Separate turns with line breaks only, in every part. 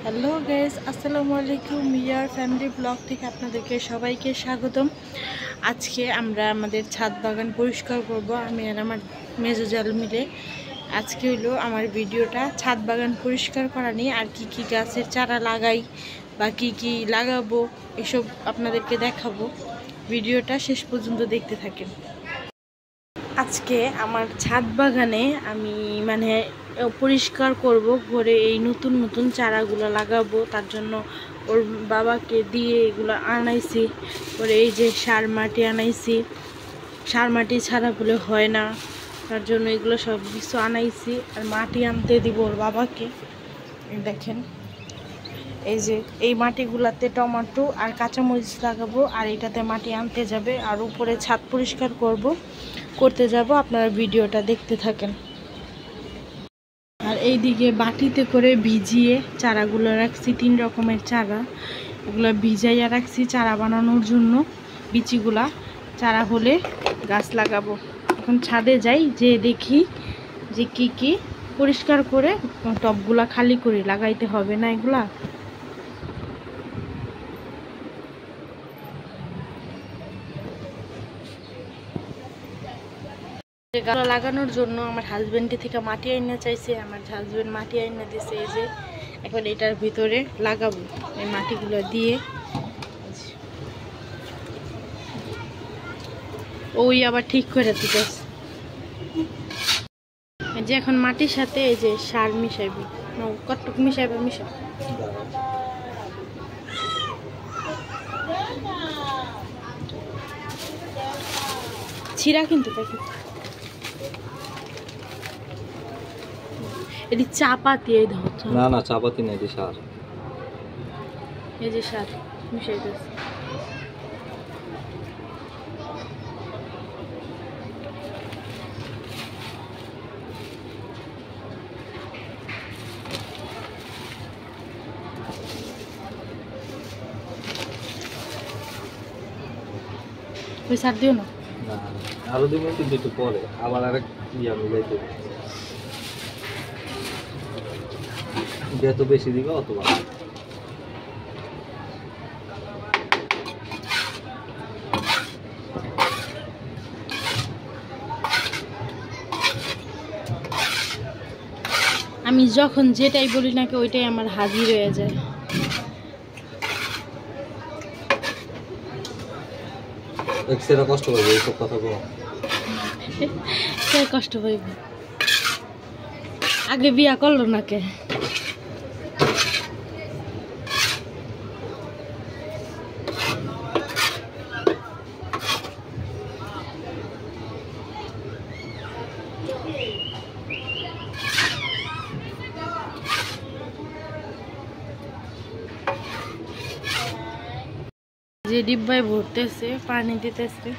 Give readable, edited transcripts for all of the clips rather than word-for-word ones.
Hello guys, আসসালামু আলাইকুম। মিয়ার ফ্যামিলি ব্লগ থেকে আপনাদেরকে সবাইকে স্বাগতম। আজকে আমরা আমাদের ছাদ বাগান পরিষ্কার করব, আমি আর আমার মেজোজাল মিলে। আজকে হলো আমার ভিডিওটা ছাদ বাগান পরিষ্কার করা নিয়ে, আর কি কি গাছের চারা লাগাই বা কি কি লাগাবো এসব আপনাদেরকে দেখাবো। ভিডিওটা শেষ পর্যন্ত দেখতে থাকেন। আজকে আমার ছাদ বাগানে আমি পরিষ্কার করব, ঘরে এই নতুন নতুন চারাগুলো লাগাবো। তার জন্য ওর বাবাকে দিয়ে এগুলো আনাইছি। পরে এই যে সার মাটি আনাইছি, সার মাটি ছাড়া বলে হয় না, তার জন্য এগুলো সব কিছু আনাইছি। আর মাটি আনতে দিব ওর বাবাকে। দেখেন এই যে এই মাটিগুলাতে টমেটো আর কাঁচামরিচ লাগাবো, আর এটাতে মাটি আনতে যাবে, আর উপরে ছাদ পরিষ্কার করতে যাব। আপনারা ভিডিওটা দেখতে থাকেন। আর এইদিকে বাটিতে করে ভিজিয়ে চারাগুলো রাখছি, 3 রকমের চারা। এগুলো ভিজাইয়া রাখছি চারা বানানোর জন্য। বিচিগুলা চারা হলে গাছ লাগাবো। এখন ছাদে যাই, যে দেখি যে কি কি পরিষ্কার করে টবগুলা খালি করে লাগাইতে হবে না এগুলা। গাছ লাগানোর জন্য আমার হাজবেন্ড থেকে মাটি আইনা চাইছে, আমার হাজবেন্ড মাটি আইনা দিছে। এই যে এখন এটার ভিতরে লাগাবো, এই মাটিগুলো দিয়ে। ওই আবার ঠিক করে দিতেছে। এই যে এখন মাটির সাথে এই যে সার মিশাইবি, কতটুক মিশাইবে মিশাই। ছিঁড়া কিন্তু দেখি, এটি চাপাতি। এই ধর
না না চাপাতি না, এটি সার।
এই যে সার মিশাইতেছে। ওই সার দিও না,
আরো 2 মিনিট কিন্তু একটু পরে আবার আরেক ইয়া মিলাইতে যত বেশি দিবে অত ভালো।
আমি যখন যেটাই বলি নাকি ওইটাই আমার হাজির হয়ে যায়।
এক্সেরা কষ্ট করবে এইসব কথা বল।
কে কষ্ট পাইব? আগে বিয়া করলো না কে? যে ডিব্বায় ভরতেছে, পানি দিতেছে।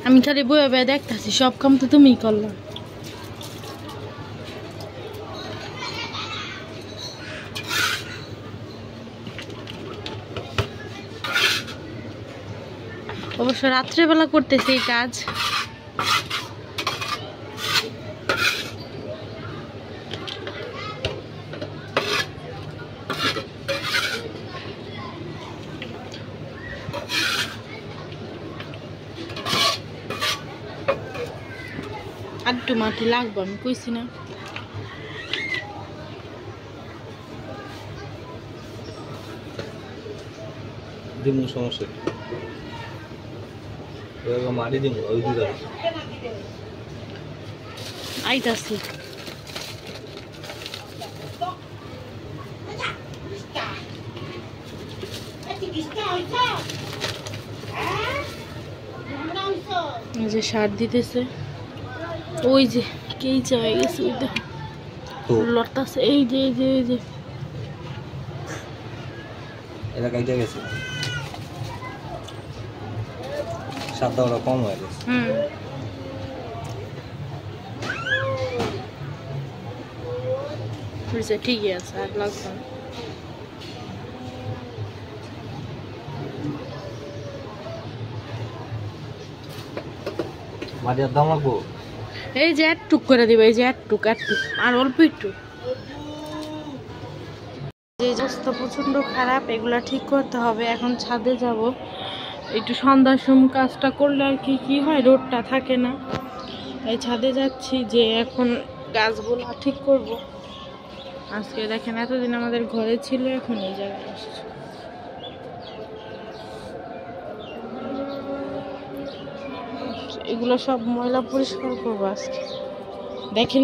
আমি খালি বয়ে বয়ে দেখতেছি, সব কাম তো তুমিই করলাম। অবশ্য রাত্রেবেলা করতেছি এই কাজ। আটটু মাটি লাগবে, আমি কইছি না?
দিমু সমস্যা এবার মাটি দিমু ওই দিকে
আইতাছি। এই যে সার দিতেছে, ওই যে কেই চাই গেছে, ওই দেখো লড়তাছে। এই যে এই যে এই যে
এটা কাইটা গেছে, সাদা ওরা কম হয়ে গেছে।
ঠিকই আছে, আর লাগবে না।
মাটির দাম লাগবো।
এই যে টুক করে দিবে, এই যে টুক আর অল্প একটু। যে অবস্থা প্রচন্ড খারাপ, এগুলা ঠিক করতে হবে। এখন ছাদে যাব, একটু সন্ধ্যার সময় কাজটা করলে আর কি হয়, রোদটা থাকে না, তাই ছাদে যাচ্ছি যে এখন গাছগুলো ঠিক করব। আজকে দেখেন এতদিন আমাদের ঘরে ছিল, এখন এই জায়গায় আসছে। এগুলো সব ময়লা পরিষ্কার করবো আজকে। দেখেন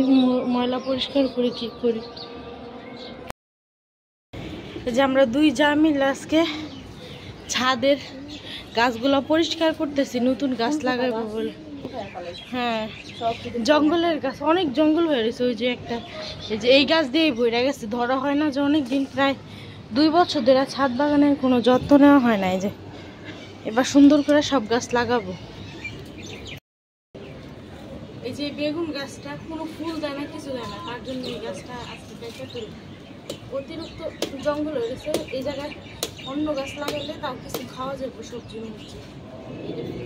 ময়লা পরিষ্কার করে কি করি। যে আমরা দুই যা মিলে আজকে ছাদের গাছগুলো পরিষ্কার করতেছি, নতুন গাছ লাগাবো বলে। হ্যাঁ, জঙ্গলের গাছ, অনেক জঙ্গল হয়ে গেছে। ওই যে একটা, এই যে এই গাছ দিয়েই বইরা গেছে, ধরা হয় না যে অনেক দিন, প্রায় 2 বছর ধরে ছাদ বাগানের কোনো যত্ন নেওয়া হয় না। এই যে এবার সুন্দর করে সব গাছ লাগাবো। এই যে বেগুন গাছটা কোনো ফুল দেয় না, কিছু দেয় না, তার জন্য এই গাছটা আজকে কেটে তুলব। অতিরিক্ত জঙ্গল হয়ে গেছে, এই জায়গায় অন্য গাছ লাগাইলে তাও কিছু খাওয়া যাবে, সবজি মরজি।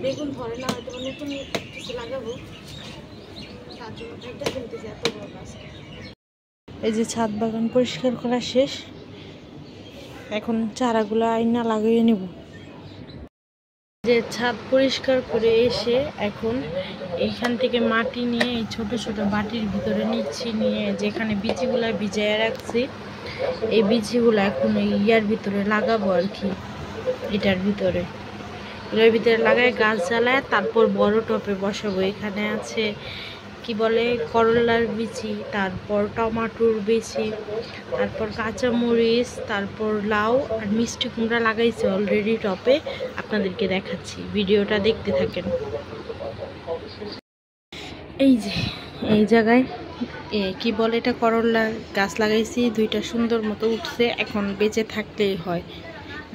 বেগুন ধরে না, হয়তো নতুন কিছু লাগাবো, তার জন্য কেটে তুলতেছে এত বড় গাছ। এই যে ছাদ বাগান পরিষ্কার করা শেষ, এখন চারাগুলো আইনা লাগিয়ে নেব। যে ছাদ পরিষ্কার করে এসে এখন এইখান থেকে মাটি নিয়ে এই ছোট ছোট বাটির ভিতরে নিচ্ছি, নিয়ে যেখানে বীজগুলা ভিজিয়ে রাখছি, এই বীজগুলো এখন ইয়ার ভিতরে লাগাবো আর কি, এটার ভিতরে লাগায় গাছ জ্বালায়, তারপর বড় টপে বসাবো। এখানে আছে কি বলে করলার বিচি, তারপর টমাটোর বিচি, তারপর কাঁচামরিচ, তারপর লাউ আর মিষ্টি কুমড়া লাগাইছে অলরেডি টপে। আপনাদেরকে দেখাচ্ছি, ভিডিওটা দেখতে থাকেন। এই যে এই জায়গায় কি বলে এটা করলার গাছ লাগাইছি, 2টা সুন্দর মতো উঠছে, এখন বেঁচে থাকলেই হয়,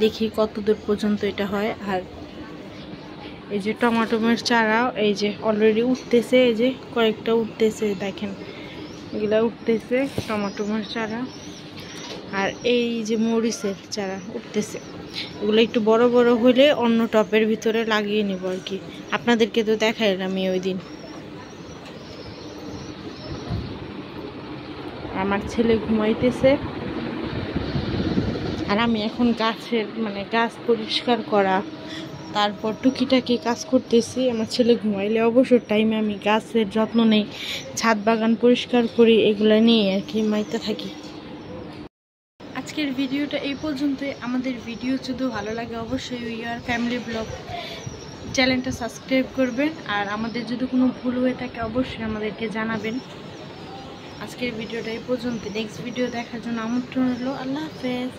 দেখি কত দূর পর্যন্ত এটা হয়। আর এই যে টমাটোমের চারাও এই যে অলরেডি উঠতেছে, এই যে কয়েকটা উঠতেছে, দেখেন এগুলা উঠতেছে টমাটোমের চারা। আর এই যে মরিচের চারা উঠতেছে, এগুলো একটু বড় বড় হলে অন্য টপের ভিতরে লাগিয়ে নেব আর কি। আপনাদেরকে তো দেখাইলাম আমি ওই দিন। আমার ছেলে ঘুমাইতেছে আর আমি এখন গাছের গাছ পরিষ্কার করা, তারপর টুকিটাকি কাজ করতেছি। আমার ছেলে ঘুমাইলে অবসর টাইমে আমি গাছের যত্ন নেই, ছাদ বাগান পরিষ্কার করি, এগুলো নিয়ে আর কি মাইতে থাকি। আজকের ভিডিওটা এই পর্যন্তই। আমাদের ভিডিও যদি ভালো লাগে অবশ্যই উইয়ার ফ্যামিলি ব্লগ চ্যানেলটা সাবস্ক্রাইব করবেন, আর আমাদের যদি কোনো ভুল হয়ে থাকে অবশ্যই আমাদেরকে জানাবেন। আজকের ভিডিওটা এই পর্যন্ত, নেক্সট ভিডিও দেখার জন্য আমন্ত্রণ হলো। আল্লাহ হাফেজ।